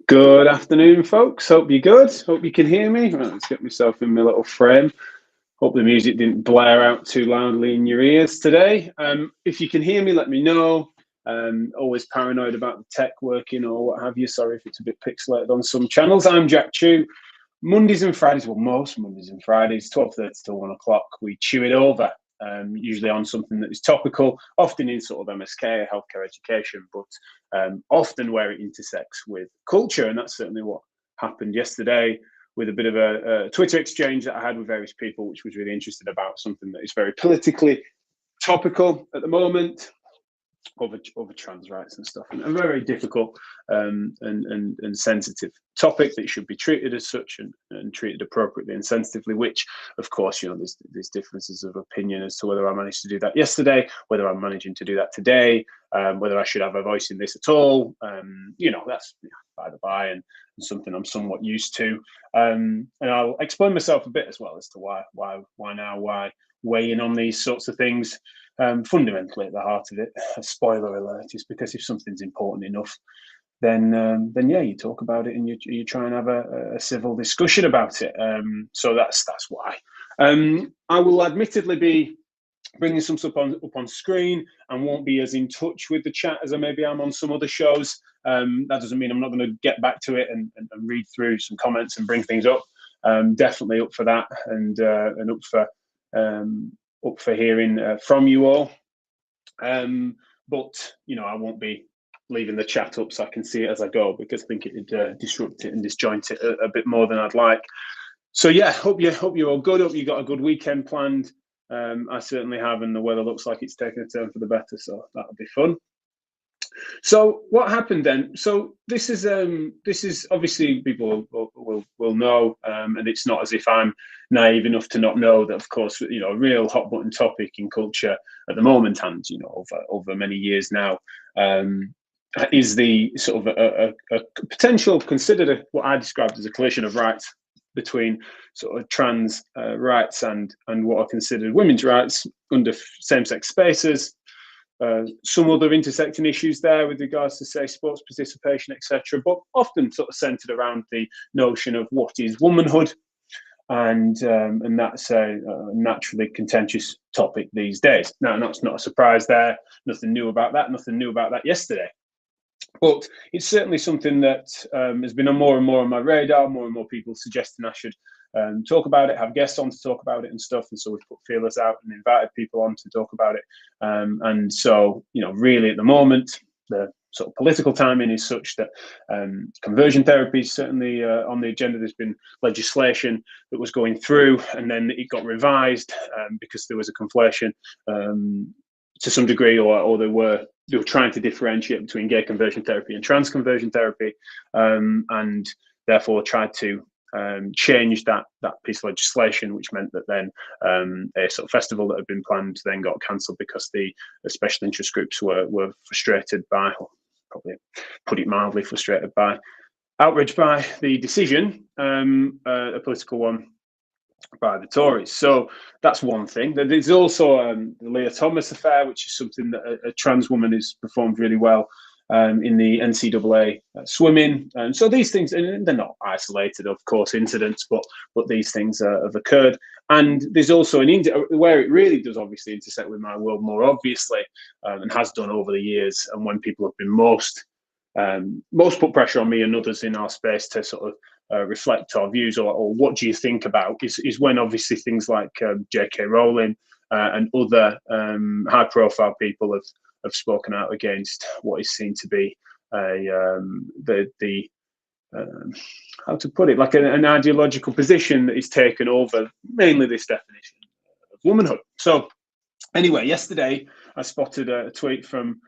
Good afternoon, folks. Hope you're good. Hope you can hear me. Right, let's get myself in my little frame. Hope the music didn't blare out too loudly in your ears today. If you can hear me, let me know. Always paranoid about the tech working or what have you. Sorry if it's a bit pixelated on some channels. I'm Jack Chew. Mondays and Fridays, well, most Mondays and Fridays, 12:30 to 1 o'clock, we chew it over. Usually on something that is topical, often in sort of MSK, healthcare education, but often where it intersects with culture. And that's certainly what happened yesterday with a bit of a Twitter exchange that I had with various people, which was really interested about something that is very politically topical at the moment, over trans rights and stuff, and a very difficult and sensitive topic that should be treated as such and treated appropriately and sensitively, which of course, you know, there's differences of opinion as to whether I managed to do that yesterday, whether I'm managing to do that today, whether I should have a voice in this at all. You know, that's by the by, and something I'm somewhat used to, and I'll explain myself a bit as well as to why weigh in on these sorts of things. Fundamentally, at the heart of it, a spoiler alert, is because if something's important enough, then yeah, you talk about it and you try and have a civil discussion about it. So that's why. I will admittedly be bringing some stuff up on screen and won't be as in touch with the chat as I maybe am on some other shows. That doesn't mean I'm not going to get back to it and read through some comments and bring things up. Definitely up for that, and up for hearing from you all. But you know, I won't be leaving the chat up so I can see it as I go, because I think it would disrupt it and disjoint it a bit more than I'd like. So yeah, hope you're all good. Hope you got a good weekend planned. I certainly have, and the weather looks like it's taking a turn for the better, so that'll be fun. So what happened then? So this is obviously people will know, and it's not as if I'm naive enough to not know that, of course, you know, a real hot button topic in culture at the moment, and you know, over many years now, is the sort of a potential, considered what I described as a collision of rights between sort of trans rights and what are considered women's rights under same-sex spaces. Some other intersecting issues there with regards to, say, sports participation, etc., but often sort of centered around the notion of what is womanhood, and that's a naturally contentious topic these days. Now, that's not a surprise there. Nothing new about that. Nothing new about that yesterday. But it's certainly something that has been more and more on my radar. More and more people suggesting I should talk about it, have guests on to talk about it and stuff. And so we've put feelers out and invited people on to talk about it. And so, you know, really at the moment, the sort of political timing is such that conversion therapy is certainly on the agenda. There's been legislation that was going through, and then it got revised because there was a conflation to some degree, or they were trying to differentiate between gay conversion therapy and trans conversion therapy, and therefore tried to change that piece of legislation, which meant that then a sort of festival that had been planned then got cancelled because the special interest groups were frustrated by, or probably put it mildly, frustrated by, outraged by the decision, a political one, by the Tories. So that's one thing. There's also the Leah Thomas affair, which is something that a trans woman has performed really well in the NCAA swimming. And so these things, and they're not isolated, of course, incidents, but these things have occurred. And there's also where it really does obviously intersect with my world more obviously, and has done over the years, and when people have been most put pressure on me and others in our space to sort of reflect our views, or what do you think about, is when obviously things like J.K. Rowling and other high-profile people have spoken out against what is seen to be the how to put it, like an ideological position that is taken over mainly this definition of womanhood. So anyway, yesterday I spotted a tweet from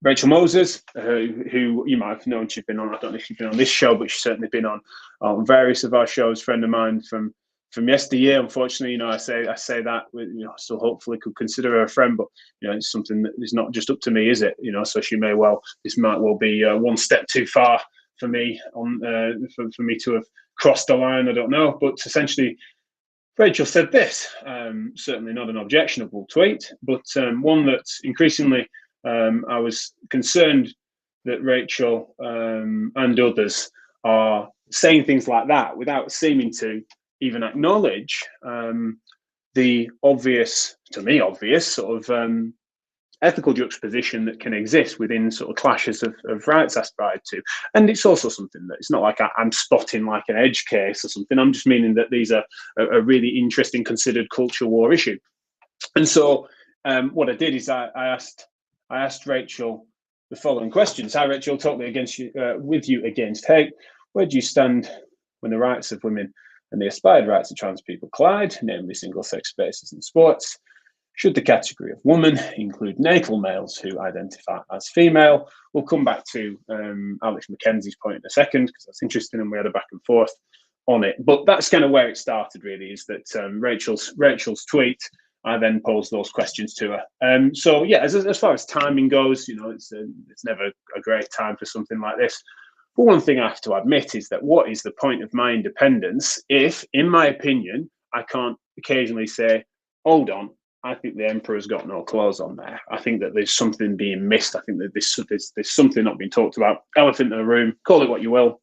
Rachel Moses, who you might have known. She's been on, I don't know if she's been on this show, but she's certainly been on various of our shows. Friend of mine from yesteryear. Unfortunately, you know, I say that with, you know, still hopefully could consider her a friend, but you know, it's something that is not just up to me, is it? You know, so this might well be one step too far for me for me to have crossed the line. I don't know, but essentially, Rachel said this, certainly not an objectionable tweet, but one that increasingly I was concerned that Rachel and others are saying things like that without seeming to even acknowledge the obvious, to me, obvious sort of ethical juxtaposition that can exist within sort of clashes of rights aspired to. And it's also something that it's not like I'm spotting like an edge case or something. I'm just meaning that these are a really interesting considered culture war issue. And so what I did is I asked Rachel the following questions. Hi, Rachel, totally against you, with you against hate. Where do you stand when the rights of women and the aspired rights of trans people collide, namely single-sex spaces in sports? Should the category of woman include natal males who identify as female? We'll come back to Alex Mackenzie's point in a second, because that's interesting, and we had a back and forth on it. But that's kind of where it started, really, is that Rachel's tweet, I then posed those questions to her. So yeah, as far as timing goes, it's never a great time for something like this. But one thing I have to admit is that what is the point of my independence if, in my opinion, I can't occasionally say, hold on, I think the emperor's got no clothes on there. I think that there's something being missed. I think that there's something not being talked about. Elephant in the room, call it what you will.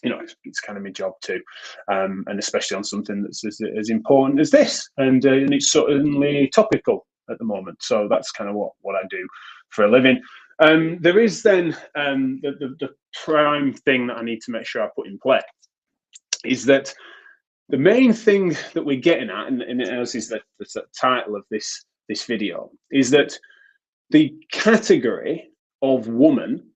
It's kind of my job too, and especially on something that's as important as this, and it's certainly topical at the moment. So that's kind of what I do for a living. There is then the prime thing that I need to make sure I put in play is that the main thing that we're getting at, and this is the title of this video, is that the category of woman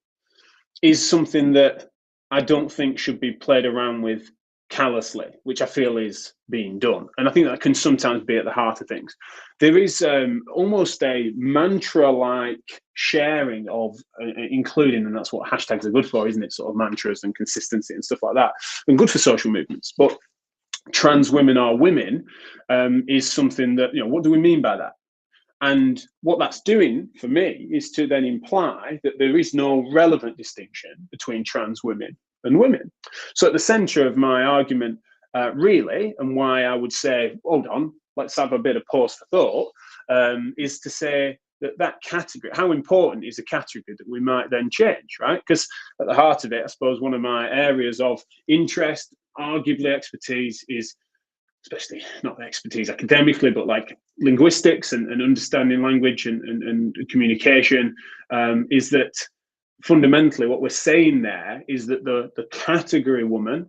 is something that I don't think should be played around with callously, which I feel is being done. And I think that can sometimes be at the heart of things. There is almost a mantra-like sharing of including, and that's what hashtags are good for, isn't it? Sort of mantras and consistency and stuff like that, and good for social movements. But trans women are women is something that, what do we mean by that? And what that's doing for me is to then imply that there is no relevant distinction between trans women and women. So at the center of my argument, really, and why I would say, hold on, let's have a bit of pause for thought, is to say that category, how important is a category that we might then change, right? Because at the heart of it, I suppose one of my areas of interest, arguably expertise, is especially not expertise academically, but like linguistics and understanding language and communication, is that fundamentally what we're saying there is that the category woman,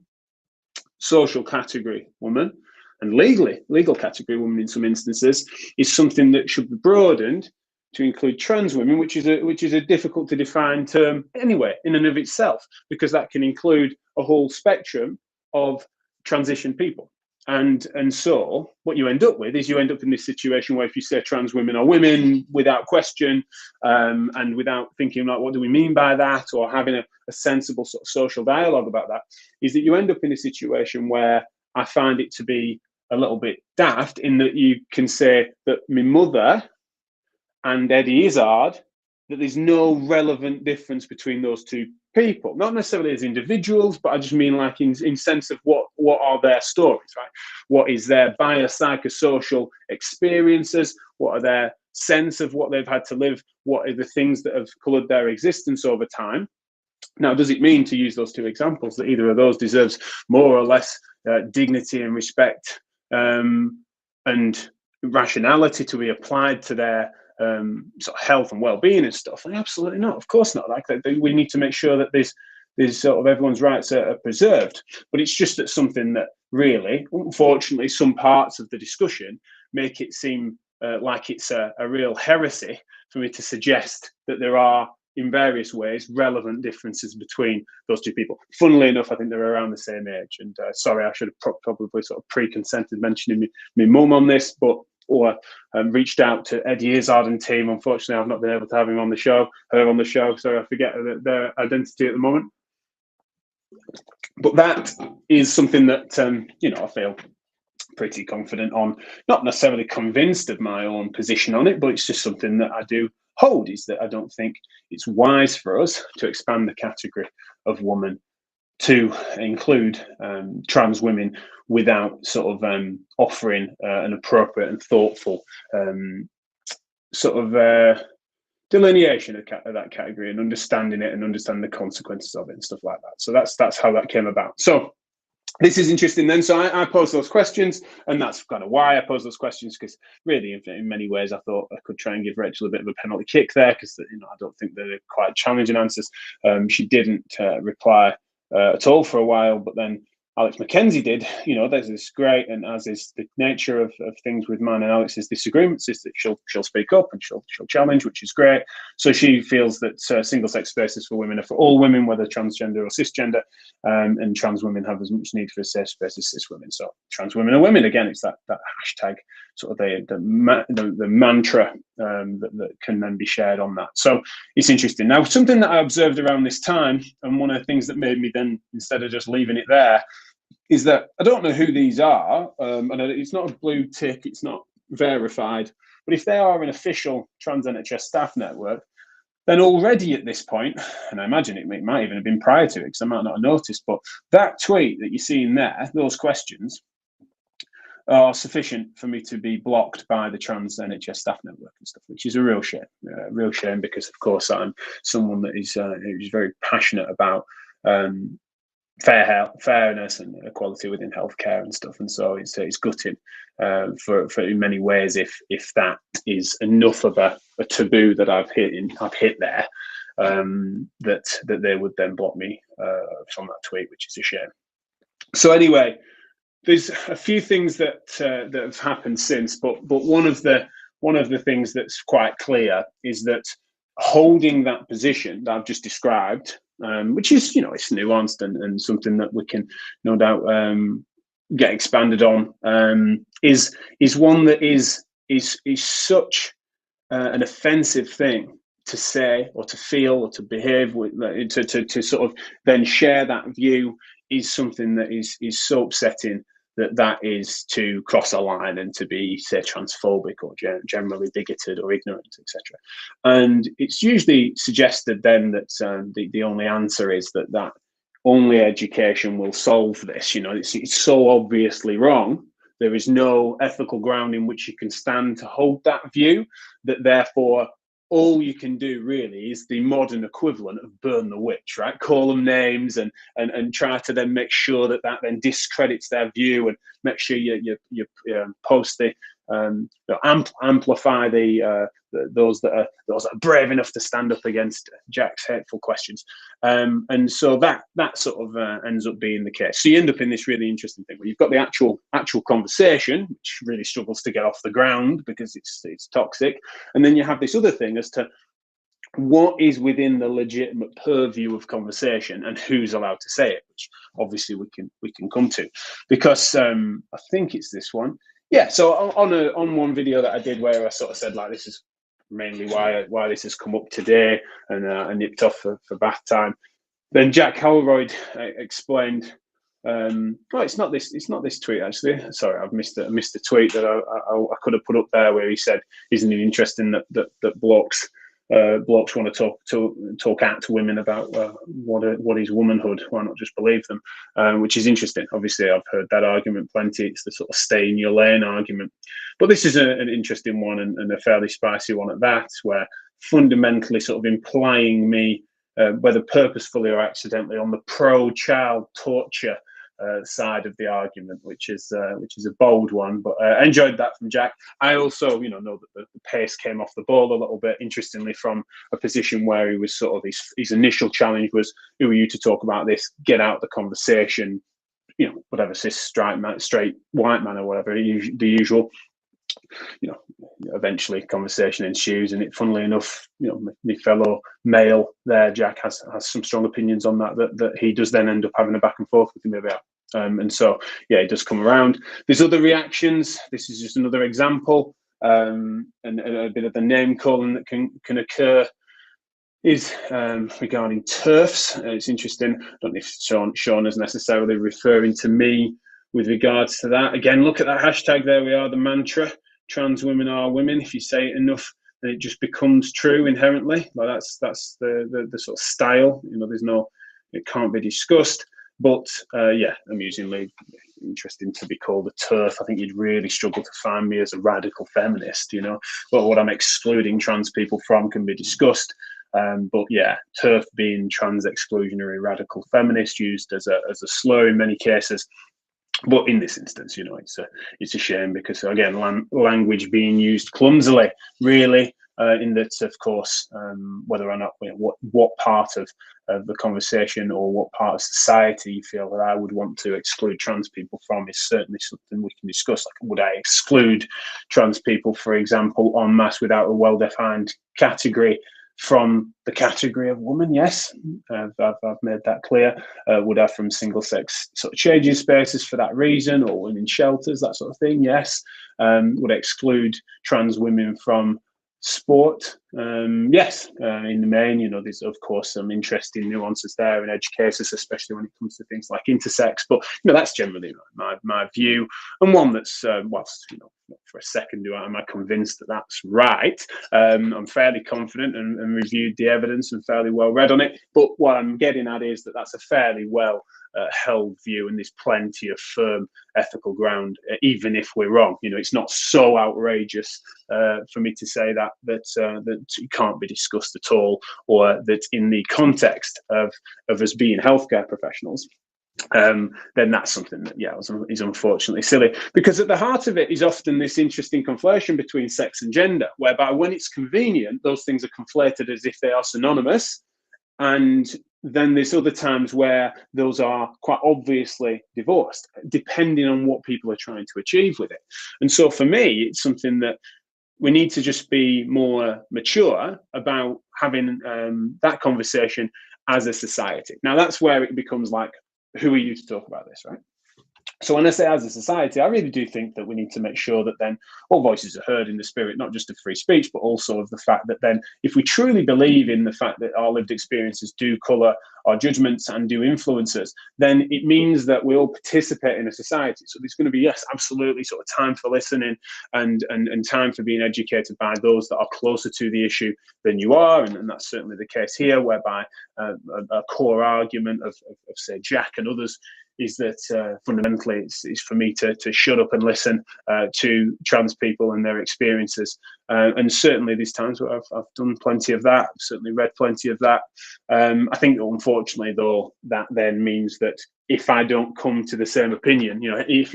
social category woman, and legal category woman in some instances, is something that should be broadened to include trans women, which is a difficult to define term anyway in and of itself, because that can include a whole spectrum of transition people. And so what you end up with is you end up in this situation where if you say trans women are women without question, and without thinking like, what do we mean by that, or having a sensible sort of social dialogue about that, is that you end up in a situation where I find it to be a little bit daft in that you can say that my mother and Eddie Izzard, that there's no relevant difference between those two people, not necessarily as individuals, but I just mean like in sense of what are their stories, right? What is their biopsychosocial experiences? What are their sense of what they've had to live? What are the things that have coloured their existence over time? Now, does it mean, to use those two examples, that either of those deserves more or less dignity and respect and rationality to be applied to their sort of health and well-being and stuff? And absolutely not. Of course not. Like we need to make sure that there's sort of everyone's rights are preserved. But it's just that something that really, unfortunately, some parts of the discussion make it seem like it's a real heresy for me to suggest that there are, in various ways, relevant differences between those two people. Funnily enough, I think they're around the same age. And sorry, I should have probably sort of pre-consented mentioning my mum on this, but reached out to Eddie Izzard and team. Unfortunately, I've not been able to have her on the show. Sorry, I forget their identity at the moment. But that is something that I feel pretty confident on. Not necessarily convinced of my own position on it, but it's just something that I do hold, is that I don't think it's wise for us to expand the category of woman to include trans women without sort of offering an appropriate and thoughtful sort of delineation of that category and understanding it and understanding the consequences of it and stuff like that. So that's how that came about. So this is interesting then. So I posed those questions, and that's kind of why I posed those questions, because really in many ways I thought I could try and give Rachel a bit of a penalty kick there, because I don't think they're quite challenging answers. She didn't reply at all for a while, but then Alex Mackenzie did. This is great, and as is the nature of things with mine and Alex's disagreements, is that she'll speak up and she'll challenge, which is great. So she feels that single-sex spaces for women are for all women, whether transgender or cisgender, and trans women have as much need for a safe space as cis women. So trans women are women. Again, it's that hashtag, sort of the mantra that can then be shared on that. So it's interesting. Now, something that I observed around this time, and one of the things that made me then, instead of just leaving it there, is that I don't know who these are, and it's not a blue tick, it's not verified, but if they are an official trans NHS staff network, then already at this point, and I imagine it might even have been prior to it, because I might not have noticed, but that tweet that you're seeing there, those questions, are sufficient for me to be blocked by the trans NHS staff network and stuff, which is a real shame, because of course I'm someone that is very passionate about fairness and equality within healthcare and stuff, and so it's gutting for in many ways if that is enough of a taboo that I've hit there, that they would then block me from that tweet, which is a shame. So anyway, there's a few things that have happened since, but one of the things that's quite clear is that holding that position that I've just described, which is it's nuanced and something that we can no doubt get expanded on, is one that is such an offensive thing to say or to feel or to behave with, to sort of then share that view, is something that is so upsetting that is to cross a line and to be, say, transphobic or generally bigoted or ignorant, etc. And it's usually suggested then that the only answer is that only education will solve this. It's so obviously wrong. There is no ethical ground in which you can stand to hold that view, that therefore all you can do really is the modern equivalent of burn the witch, right? Call them names and try to then make sure that then discredits their view, and make sure you post the amplify those that are brave enough to stand up against Jack's hateful questions, and so that sort of ends up being the case. So you end up in this really interesting thing where you've got the actual conversation, which really struggles to get off the ground because it's toxic, and then you have this other thing as to what is within the legitimate purview of conversation and who's allowed to say it, which obviously we can come to, because I think it's this one. Yeah, so on one video that I did where I sort of said, like, this is mainly why this has come up today, and I nipped off for bath time. Then Jack Holroyd explained, it's not this tweet actually. Sorry, I've missed a tweet that I could have put up there where he said, isn't it interesting that blokes want to talk out to women about what is womanhood? Why not just believe them? Which is interesting. Obviously, I've heard that argument plenty. It's the sort of stay in your lane argument. But this is an interesting one, and a fairly spicy one at that, where fundamentally sort of implying me, whether purposefully or accidentally, on the pro-child torture side of the argument, which is a bold one, but I enjoyed that from Jack. I also, know that the pace came off the ball a little bit, interestingly, from a position where he was sort of his initial challenge was, who are you to talk about this? Get out the conversation, whatever, cis, straight white man or whatever, the usual. Eventually conversation ensues, and funnily enough, my fellow male there, Jack, has some strong opinions on that he does then end up having a back and forth with him about. And so, yeah, it does come around. There's other reactions. This is just another example, and a bit of the name calling that can occur is regarding TERFs. It's interesting. I don't know if Sean is necessarily referring to me with regards to that. Again, look at that hashtag. There we are, the mantra. Trans women are women. If you say it enough, then it just becomes true inherently. Like that's the sort of style. It can't be discussed. But yeah, amusingly, interesting to be called a TERF. I think you'd really struggle to find me as a radical feminist, you know. But what I'm excluding trans people from can be discussed. But yeah, TERF being trans exclusionary radical feminist, used as a slur in many cases. But in this instance, you know, it's a shame because, again, language being used clumsily, really, in that, of course, whether or not, you know, what part of the conversation or what part of society you feel that I would want to exclude trans people from is certainly something we can discuss. Like, would I exclude trans people, for example, en masse without a well-defined category from the category of woman? Yes, I've made that clear. Would I from single-sex sort of changing spaces for that reason, or women in shelters, that sort of thing? Yes. Would I exclude trans women from sport? Yes, in the main. You know, there's of course some interesting nuances there in edge cases, especially when it comes to things like intersex. But you know, that's generally my view, and one that's whilst, you know, not for a second am I convinced that that's right. I'm fairly confident and reviewed the evidence and fairly well read on it. But what I'm getting at is that that's a fairly well held view, and there's plenty of firm ethical ground, even if we're wrong. You know, it's not so outrageous for me to say that it can't be discussed at all, or that in the context of us being healthcare professionals, then that's something that, yeah, is unfortunately silly, because at the heart of it is often this interesting conflation between sex and gender, whereby when it's convenient, those things are conflated as if they are synonymous, and then there's other times where those are quite obviously divorced, depending on what people are trying to achieve with it. And so for me, it's something that we need to just be more mature about having that conversation as a society. Now, that's where it becomes like, who are you to talk about this, right? So when I say as a society, I really do think that we need to make sure that then all voices are heard in the spirit, not just of free speech, but also of the fact that then if we truly believe in the fact that our lived experiences do colour our judgments and do influence us, then it means that we all participate in a society. So there's going to be, yes, absolutely, sort of time for listening and time for being educated by those that are closer to the issue than you are. And that's certainly the case here, whereby a core argument of say, Jack and others is that fundamentally it's for me to shut up and listen to trans people and their experiences. And certainly these times where I've done plenty of that, I've certainly read plenty of that. I think unfortunately though, that then means that if I don't come to the same opinion, you know, if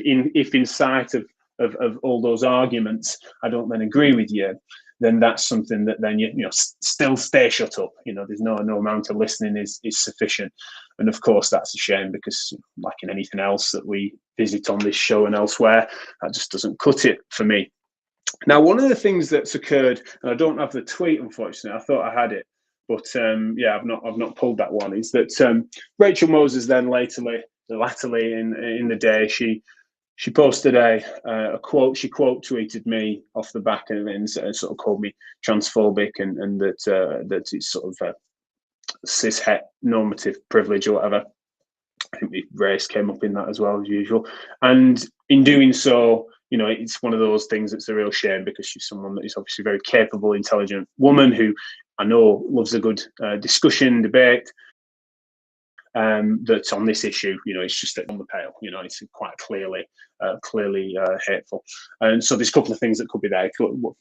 in sight of all those arguments, I don't then agree with you, then that's something that then you know still stay shut up. You know, there's no amount of listening is sufficient, and of course that's a shame, because like in anything else that we visit on this show and elsewhere, that just doesn't cut it for me. Now, one of the things that's occurred, and I don't have the tweet unfortunately, I thought I had it, but yeah, I've not pulled that one, is that Rachel Moses then latterly in the day, she posted a quote. She quote tweeted me off the back of it and sort of called me transphobic, and that it's sort of cis het normative privilege or whatever. I think the race came up in that as well, as usual. And in doing so, you know, it's one of those things that's a real shame, because she's someone that is obviously a very capable, intelligent woman who I know loves a good discussion, debate. That's on this issue, you know, it's just on the pale. You know, it's quite clearly hateful. And so there's a couple of things that could be there.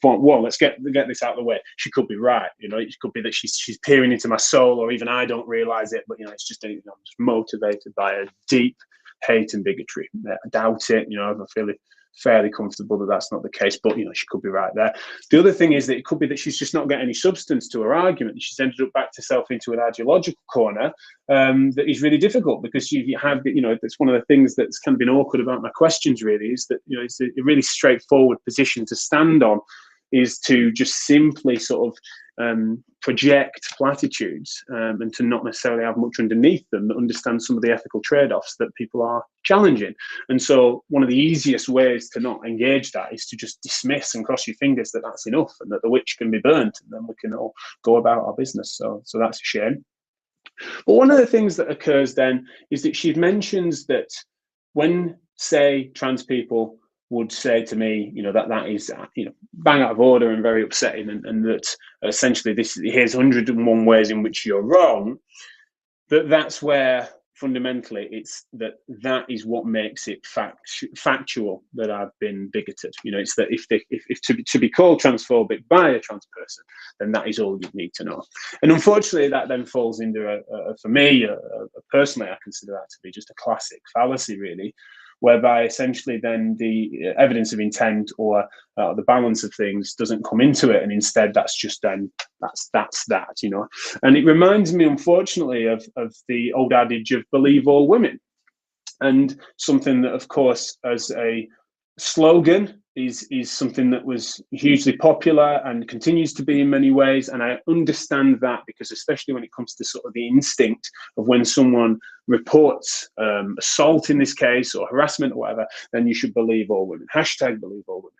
One, let's get this out of the way. She could be right. You know, it could be that she's peering into my soul, or even I don't realise it. But you know, it's just, you know, I'm just motivated by a deep hate and bigotry. I doubt it. You know, I feel fairly comfortable that that's not the case, but you know, she could be right there. The other thing is that it could be that she's just not getting any substance to her argument. She's ended up backed herself into an ideological corner that is really difficult, because you have, you know, that's one of the things that's kind of been awkward about my questions really, is that, you know, it's a really straightforward position to stand on, is to just simply sort of project platitudes and to not necessarily have much underneath them that understand some of the ethical trade-offs that people are challenging. And so one of the easiest ways to not engage that is to just dismiss and cross your fingers that that's enough and that the witch can be burnt, and then we can all go about our business. So that's a shame. But one of the things that occurs then is that she mentions that when, say, trans people would say to me, you know, that is, you know, bang out of order and very upsetting, and that essentially here's 101 ways in which you're wrong, that's where fundamentally, it's that is what makes it factual that I've been bigoted. It's that if to be called transphobic by a trans person, then that is all you need to know. And unfortunately, that then falls into for me personally, I consider that to be just a classic fallacy, really, whereby essentially then the evidence of intent or the balance of things doesn't come into it, and instead that's just then that's that. And it reminds me, unfortunately, of the old adage of believe all women, and something that, of course, as a slogan is something that was hugely popular and continues to be in many ways. And I understand that, because especially when it comes to sort of the instinct of when someone reports assault in this case, or harassment or whatever, then you should believe all women. Hashtag believe all women.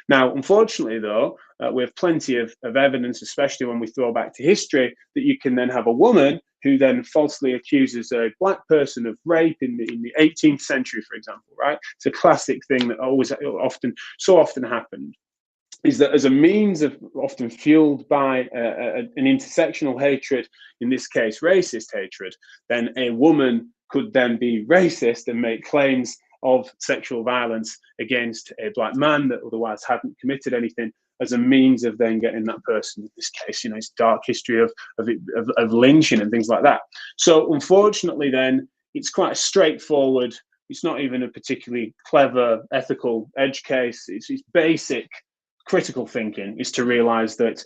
Now, unfortunately, though, we have plenty of evidence, especially when we throw back to history, that you can then have a woman who then falsely accuses a black person of rape in the 18th century, for example, right? It's a classic thing that so often happened, is that as a means of, often fueled by an intersectional hatred, in this case racist hatred, then a woman could then be racist and make claims of sexual violence against a black man that otherwise hadn't committed anything, as a means of then getting that person, in this case, it's dark history of lynching and things like that. So unfortunately, then it's quite a straightforward. It's not even a particularly clever ethical edge case. It's basic critical thinking is to realize that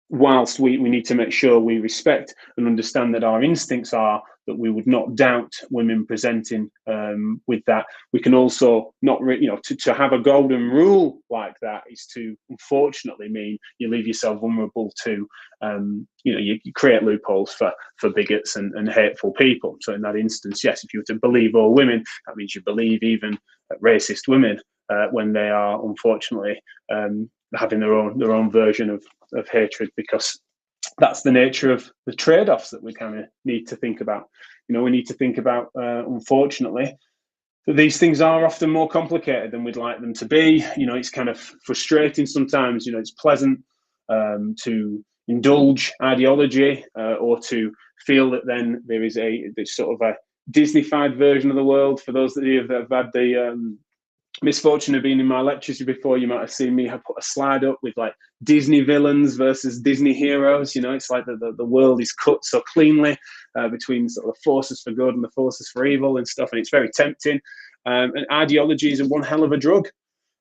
whilst we need to make sure we respect and understand that our instincts are that we would not doubt women presenting with that, we can also not to have a golden rule like that is to unfortunately mean you leave yourself vulnerable to you create loopholes for bigots and hateful people. So in that instance, yes, if you were to believe all women, that means you believe even racist women when they are unfortunately having their own version of hatred, because that's the nature of the trade-offs that we kind of need to think about. We need to think about, unfortunately, that these things are often more complicated than we'd like them to be. It's kind of frustrating sometimes. It's pleasant to indulge ideology or to feel that then there's sort of a Disneyfied version of the world. For those of you that have had the misfortune of being in my lectures before, you might have seen me have put a slide up with like Disney villains versus Disney heroes. It's like the world is cut so cleanly between sort of the forces for good and the forces for evil and stuff, and it's very tempting. And ideology is one hell of a drug.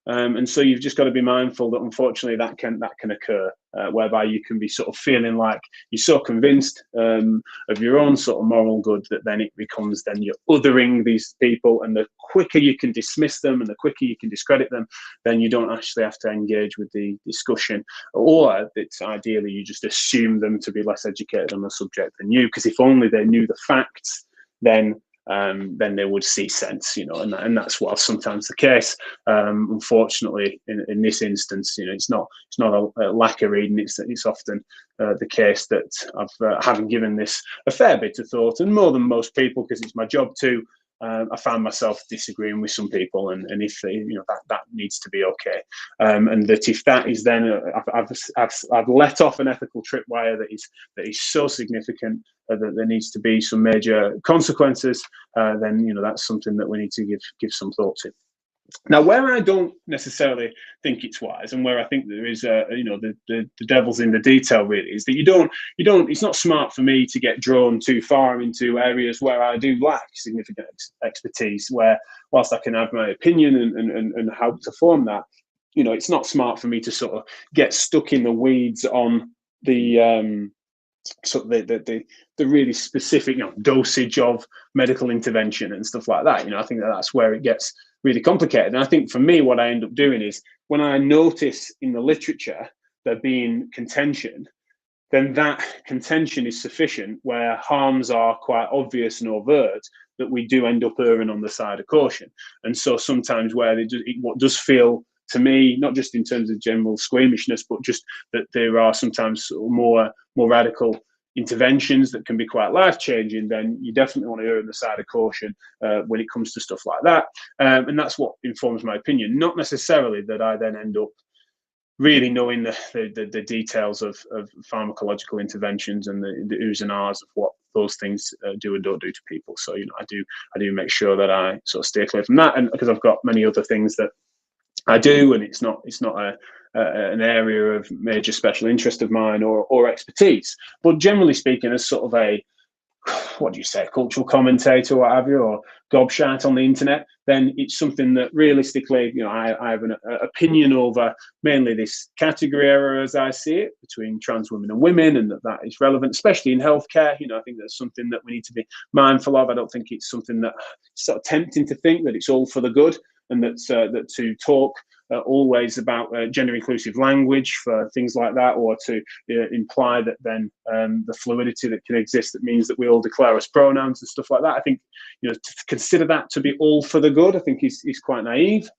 And so you've just got to be mindful that unfortunately that can occur, whereby you can be sort of feeling like you're so convinced of your own sort of moral good that then it becomes then you're othering these people, and the quicker you can dismiss them and the quicker you can discredit them, then you don't actually have to engage with the discussion, or it's ideally you just assume them to be less educated on the subject than you, because if only they knew the facts, then they would see sense, and that's what's sometimes the case. Unfortunately, in this instance, it's not a lack of reading. It's often the case that I've having given this a fair bit of thought, and more than most people, because it's my job too. I found myself disagreeing with some people, and if that needs to be okay, and that if that is then I've let off an ethical tripwire that is so significant that there needs to be some major consequences, then that's something that we need to give some thought to. Now, where I don't necessarily think it's wise, and where I think there is, the devil's in the detail, really, is that you don't. It's not smart for me to get drawn too far into areas where I do lack significant expertise. Where, whilst I can have my opinion and help to form that, it's not smart for me to sort of get stuck in the weeds on the sort of the really specific dosage of medical intervention and stuff like that. I think that's where it gets really complicated. And I think for me, what I end up doing is when I notice in the literature there being contention, then that contention is sufficient where harms are quite obvious and overt, that we do end up erring on the side of caution. And so sometimes where what does feel to me, not just in terms of general squeamishness, but just that there are sometimes more radical interventions that can be quite life-changing, then you definitely want to err on the side of caution when it comes to stuff like that. And that's what informs my opinion, not necessarily that I then end up really knowing the details of pharmacological interventions and the oohs and ahs of those things do and don't do to people. So, you know, I do make sure that I sort of stay clear from that, and because I've got many other things that I do, and it's not an area of major special interest of mine or expertise. But generally speaking, as sort of a, what do you say, cultural commentator, what have you, or gobshite on the internet, then it's something that realistically, you know, I have an opinion over mainly this category error as I see it between trans women and women, and that is relevant, especially in healthcare. You know, I think that's something that we need to be mindful of. I don't think it's something that it's sort of tempting to think that it's all for the good, and that to talk always about gender inclusive language for things like that, or to imply that then the fluidity that can exist, that means that we all declare us pronouns and stuff like that. I think, you know, to consider that to be all for the good, I think is quite naive.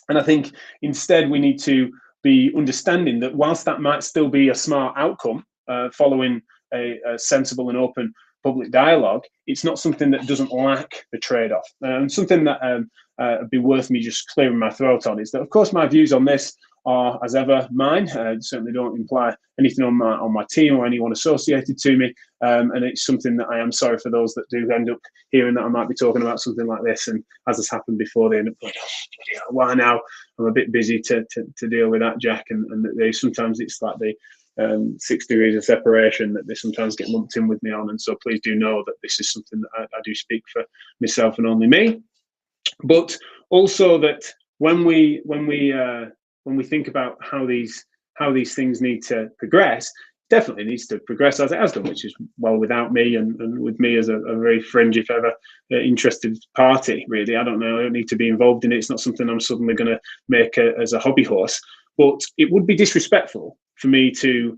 And I think instead we need to be understanding that whilst that might still be a smart outcome following a sensible and open public dialogue, it's not something that doesn't lack the trade-off. Something that would be worth me just clearing my throat on is that, of course, my views on this are, as ever, mine. Certainly don't imply anything on my team or anyone associated to me. And it's something that I am sorry for those that do end up hearing that I might be talking about something like this, and as has happened before, they end up going, oh, why now? I'm a bit busy to deal with that, Jack. And they sometimes it's like the 6 degrees of separation that they sometimes get lumped in with me on. And so please do know that this is something that I do speak for myself and only me. But also that when we think about how these things need to progress, definitely needs to progress as it has done, which is well without me and with me as a very fringe, if ever, interested party. Really, I don't know. I don't need to be involved in it. It's not something I'm suddenly going to make as a hobby horse. But it would be disrespectful for me to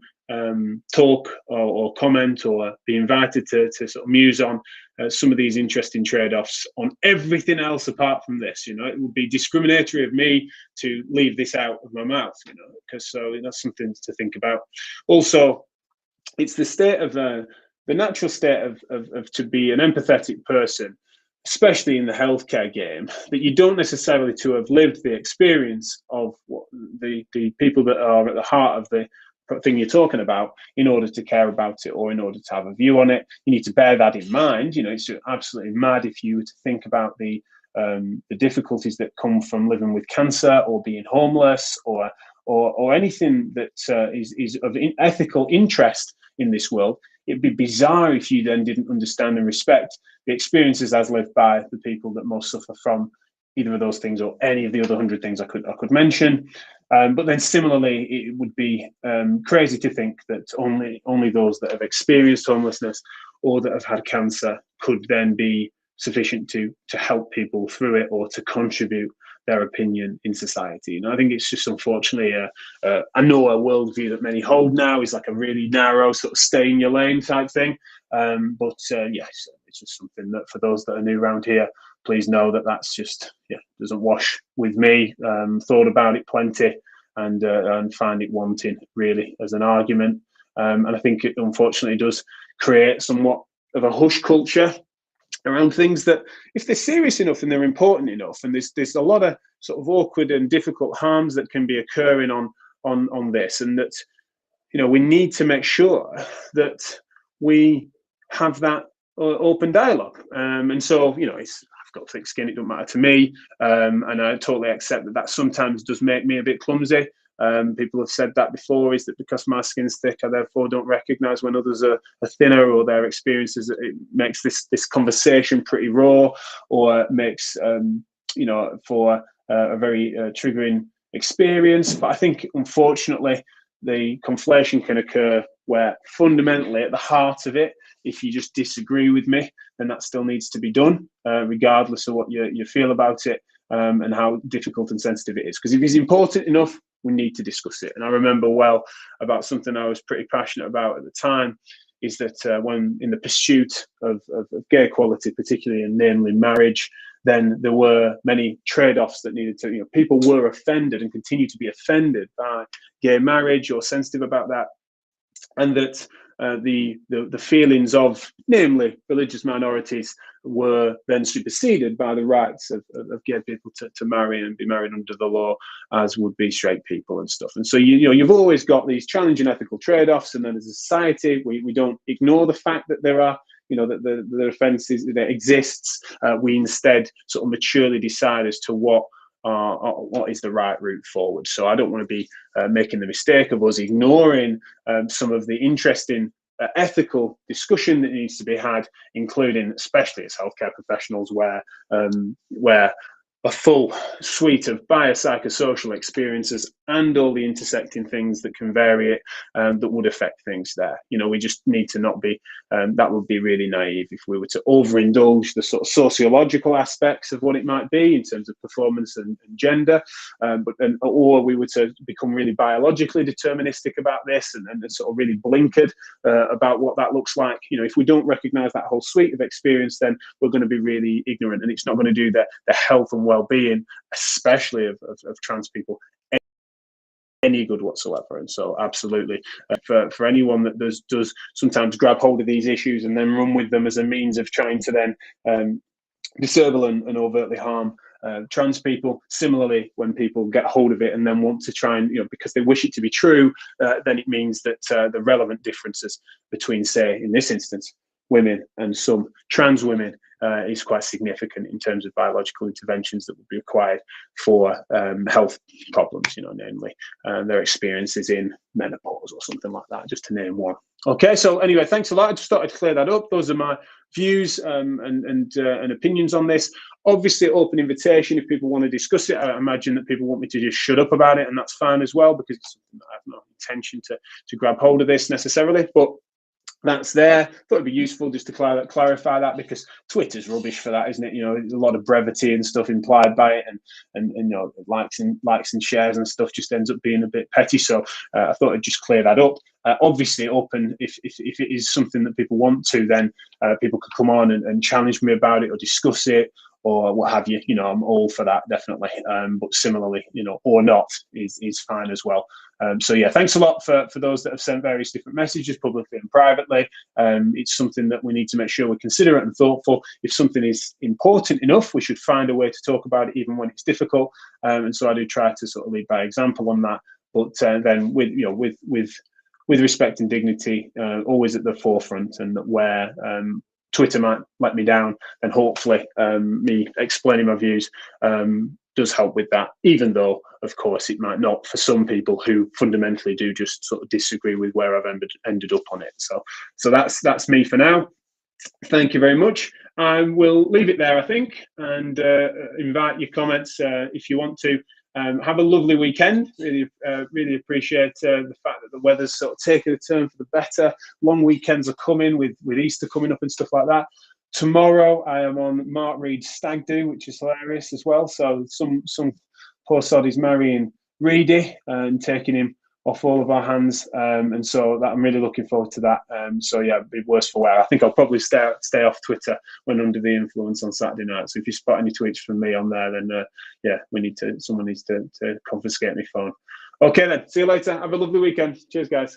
talk or comment or be invited to sort of muse on some of these interesting trade-offs on everything else apart from this. You know, it would be discriminatory of me to leave this out of my mouth, you know, because so that's something to think about. Also, it's the state of the natural state of to be an empathetic person, especially in the healthcare game, that you don't necessarily to have lived the experience of what the people that are at the heart of the thing you're talking about in order to care about it or in order to have a view on it. You need to bear that in mind. You know, it's absolutely mad if you were to think about the difficulties that come from living with cancer or being homeless or anything that is of ethical interest in this world. It'd be bizarre if you then didn't understand and respect the experiences as lived by the people that most suffer from either of those things or any of the other 100 things I could mention. But then similarly, it would be crazy to think that only those that have experienced homelessness or that have had cancer could then be sufficient to help people through it or to contribute their opinion in society. And I think it's just unfortunately, I know a worldview that many hold now is like a really narrow sort of stay in your lane type thing. But yes, it's just something that for those that are new around here, please know that that's just, doesn't wash with me. Thought about it plenty and find it wanting really as an argument. And I think it unfortunately does create somewhat of a hush culture around things that, if they're serious enough and they're important enough, and there's a lot of sort of awkward and difficult harms that can be occurring on this, and that, you know, we need to make sure that we have that open dialogue. And so, you know, I've got thick skin, it doesn't matter to me, and I totally accept that sometimes does make me a bit clumsy. People have said that before, is that because my skin's thick, I therefore don't recognise when others are thinner, or their experiences, it makes this conversation pretty raw, or makes for a very triggering experience. But I think unfortunately the conflation can occur where fundamentally at the heart of it, if you just disagree with me, then that still needs to be done, regardless of what you feel about it, and how difficult and sensitive it is. Because if it's important enough, we need to discuss it. And I remember well about something I was pretty passionate about at the time, is that when in the pursuit of gay equality, particularly and namely marriage, then there were many trade-offs that needed to, people were offended and continue to be offended by gay marriage or sensitive about that. And that the feelings of, namely religious minorities, were then superseded by the rights of gay people to marry and be married under the law, as would be straight people and stuff. And so you've always got these challenging ethical trade-offs, and then as a society we don't ignore the fact that there are that the offence that exists. We instead sort of maturely decide as to what is the right route forward. So I don't want to be making the mistake of us ignoring some of the interesting ethical discussion that needs to be had, including especially as healthcare professionals, where a full suite of biopsychosocial experiences and all the intersecting things that can vary it, that would affect things there. We just need to not be, that would be really naive if we were to overindulge the sort of sociological aspects of what it might be in terms of performance and gender, or we were to become really biologically deterministic about this and sort of really blinkered about what that looks like. If we don't recognize that whole suite of experience, then we're going to be really ignorant, and it's not going to do the health and well-being, especially of trans people, any good whatsoever. And so absolutely, for anyone that does sometimes grab hold of these issues and then run with them as a means of trying to then disable and overtly harm trans people. Similarly, when people get hold of it and then want to try and, because they wish it to be true, then it means that the relevant differences between, say, in this instance, women and some trans women is quite significant in terms of biological interventions that would be required for health problems, namely their experiences in menopause or something like that, just to name one. Okay, so anyway, thanks a lot. I just thought I'd clear that up. Those are my views and opinions on this. Obviously, open invitation if people want to discuss it. I imagine that people want me to just shut up about it, and that's fine as well, because it's something that I have no intention to grab hold of this necessarily. But that's there. Thought it'd be useful just to clarify that, because Twitter's rubbish for that, isn't it? There's a lot of brevity and stuff implied by it, and likes and shares and stuff just ends up being a bit petty. So I thought I'd just clear that up. Obviously, open if it is something that people want to, then people could come on and challenge me about it or discuss it or what have you. I'm all for that, definitely. But similarly, or not is fine as well. So yeah, thanks a lot for those that have sent various different messages publicly and privately. It's something that we need to make sure we're considerate and thoughtful. If something is important enough, we should find a way to talk about it, even when it's difficult. And so I do try to sort of lead by example on that. But then with respect and dignity, always at the forefront, and that where Twitter might let me down, then hopefully me explaining my views does help with that, even though, of course, it might not for some people who fundamentally do just sort of disagree with where I've ended up on it. So that's me for now. Thank you very much. I will leave it there, I think, and invite your comments if you want to. Have a lovely weekend. Really appreciate the fact that the weather's sort of taken a turn for the better. Long weekends are coming with Easter coming up and stuff like that. Tomorrow I am on Mark Reed's stag do, which is hilarious as well. So some poor sod is marrying Reedy and taking him off all of our hands, and so that I'm really looking forward to that. So yeah, it'd be worse for wear. I think I'll probably stay off Twitter when under the influence on Saturday night. So if you spot any tweets from me on there, then yeah, someone needs to confiscate my phone. Okay then, see you later. Have a lovely weekend. Cheers, guys.